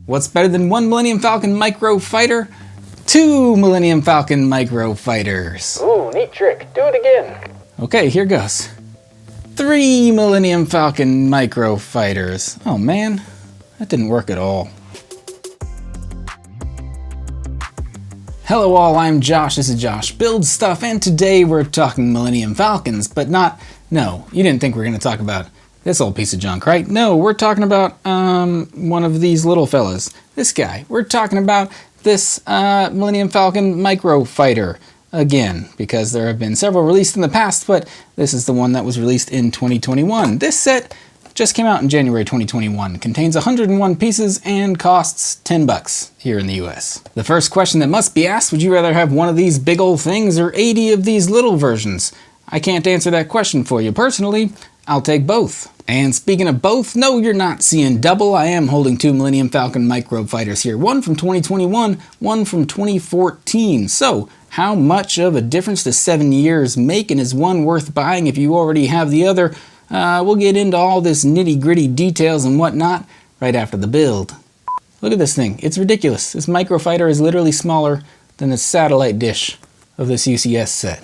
What's better than one Millennium Falcon Microfighter? Two Millennium Falcon Microfighters. Ooh, neat trick. Do it again. Okay, here goes. Three Millennium Falcon Microfighters. Oh man, that didn't work at all. Hello all, I'm Josh, this is Josh Builds Stuff, and today we're talking Millennium Falcons, but not, no, you didn't think we were going to talk about this old piece of junk, right? No, we're talking about one of these little fellas, this guy. We're talking about this Millennium Falcon Microfighter again, because there have been several released in the past, but this is the one that was released in 2021. This set just came out in January 2021, contains 101 pieces and costs 10 bucks here in the US. The first question that must be asked, would you rather have one of these big old things or 80 of these little versions? I can't answer that question for you. Personally, I'll take both. And speaking of both, no, you're not seeing double. I am holding two Millennium Falcon Microfighters here, one from 2021, one from 2014. So, how much of a difference does 7 years make, and is one worth buying if you already have the other? We'll get into all this nitty-gritty details and whatnot right after the build. Look at this thing. It's ridiculous. This Microfighter is literally smaller than the satellite dish of this UCS set.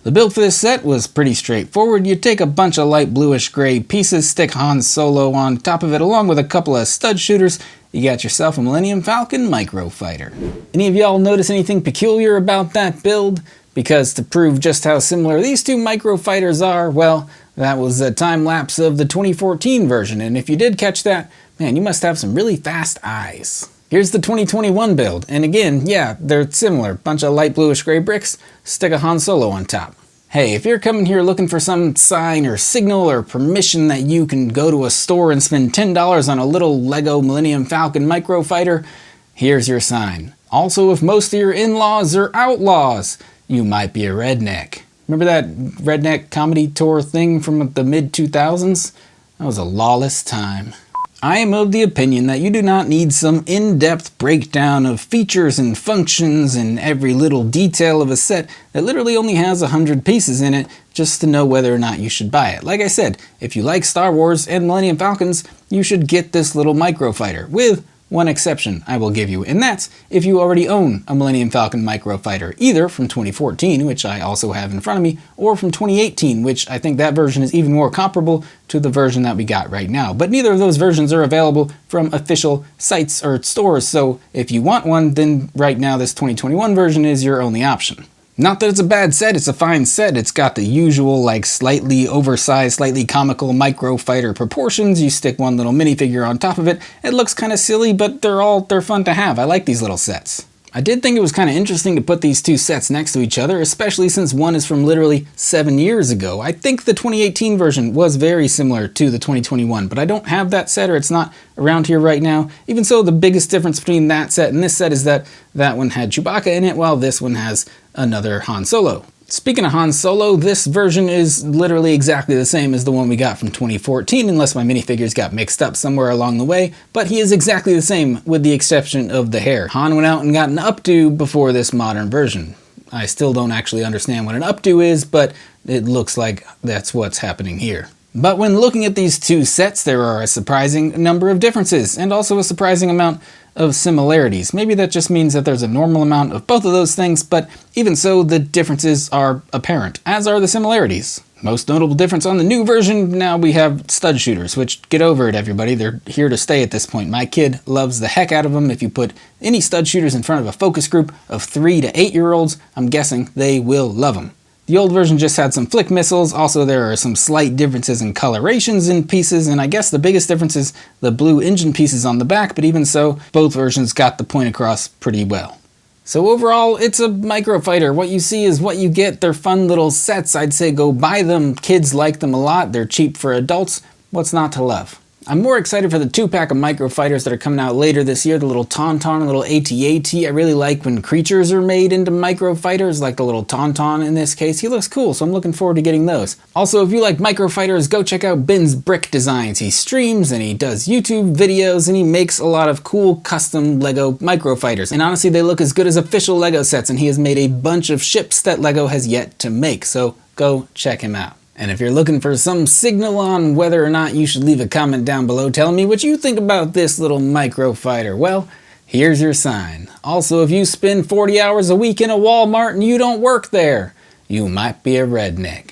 The build for this set was pretty straightforward. You take a bunch of light bluish gray pieces, stick Han Solo on top of it along with a couple of stud shooters. You got yourself a Millennium Falcon Microfighter. Any of y'all notice anything peculiar about that build? Because to prove just how similar these two Microfighters are, well, that was a time lapse of the 2014 version, and if you did catch that, man, you must have some really fast eyes. Here's the 2021 build, and again, yeah, they're similar. Bunch of light bluish gray bricks, stick a Han Solo on top. Hey, if you're coming here looking for some sign or signal or permission that you can go to a store and spend $10 on a little Lego Millennium Falcon Microfighter, here's your sign. Also, if most of your in-laws are outlaws, you might be a redneck. Remember that redneck comedy tour thing from the mid-2000s? That was a lawless time. I am of the opinion that you do not need some in-depth breakdown of features and functions and every little detail of a set that literally only has 100 pieces in it just to know whether or not you should buy it. Like I said, if you like Star Wars and Millennium Falcons, you should get this little Microfighter, with one exception I will give you, and that's if you already own a Millennium Falcon Microfighter, either from 2014, which I also have in front of me, or from 2018, which I think that version is even more comparable to the version that we got right now. But neither of those versions are available from official sites or stores, so if you want one, then right now this 2021 version is your only option. Not that it's a bad set, it's a fine set. It's got the usual, like, slightly oversized, slightly comical Microfighter proportions. You stick one little minifigure on top of it. It looks kind of silly, but they're fun to have. I like these little sets. I did think it was kind of interesting to put these two sets next to each other, especially since one is from literally 7 years ago. I think the 2018 version was very similar to the 2021, but I don't have that set, or it's not around here right now. Even so, the biggest difference between that set and this set is that that one had Chewbacca in it, while this one has another Han Solo. Speaking of Han Solo, this version is literally exactly the same as the one we got from 2014, unless my minifigures got mixed up somewhere along the way, but he is exactly the same with the exception of the hair. Han went out and got an updo before this modern version. I still don't actually understand what an updo is, but it looks like that's what's happening here. But when looking at these two sets, there are a surprising number of differences, and also a surprising amount of similarities. Maybe that just means that there's a normal amount of both of those things, but even so, the differences are apparent, as are the similarities. Most notable difference on the new version, now we have stud shooters, which, get over it everybody, they're here to stay at this point. My kid loves the heck out of them. If you put any stud shooters in front of a focus group of 3 to 8-year-olds, I'm guessing they will love them. The old version just had some flick missiles. Also, there are some slight differences in colorations in pieces, and I guess the biggest difference is the blue engine pieces on the back, but even so, both versions got the point across pretty well. So overall, it's a Microfighter. What you see is what you get. They're fun little sets. I'd say go buy them. Kids like them a lot. They're cheap for adults. What's not to love? I'm more excited for the 2-pack of Microfighters that are coming out later this year, the little Tauntaun and little AT-AT. I really like when creatures are made into Microfighters, like the little Tauntaun in this case. He looks cool, so I'm looking forward to getting those. Also, if you like Microfighters, go check out Ben's Brick Designs. He streams and he does YouTube videos and he makes a lot of cool custom Lego Microfighters. And honestly, they look as good as official Lego sets, and he has made a bunch of ships that Lego has yet to make, so go check him out. And if you're looking for some signal on whether or not you should leave a comment down below telling me what you think about this little microfighter, well, here's your sign. Also, if you spend 40 hours a week in a Walmart and you don't work there, you might be a redneck.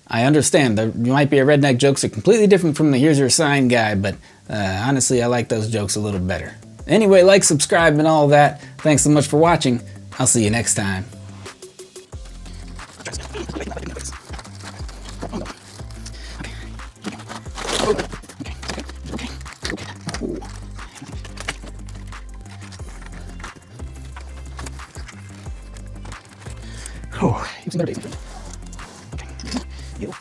I understand, you might be a redneck jokes are completely different from the here's your sign guy, but honestly, I like those jokes a little better. Anyway, like, subscribe, and all that. Thanks so much for watching. I'll see you next time. Oh, he was in there, David. Okay. You.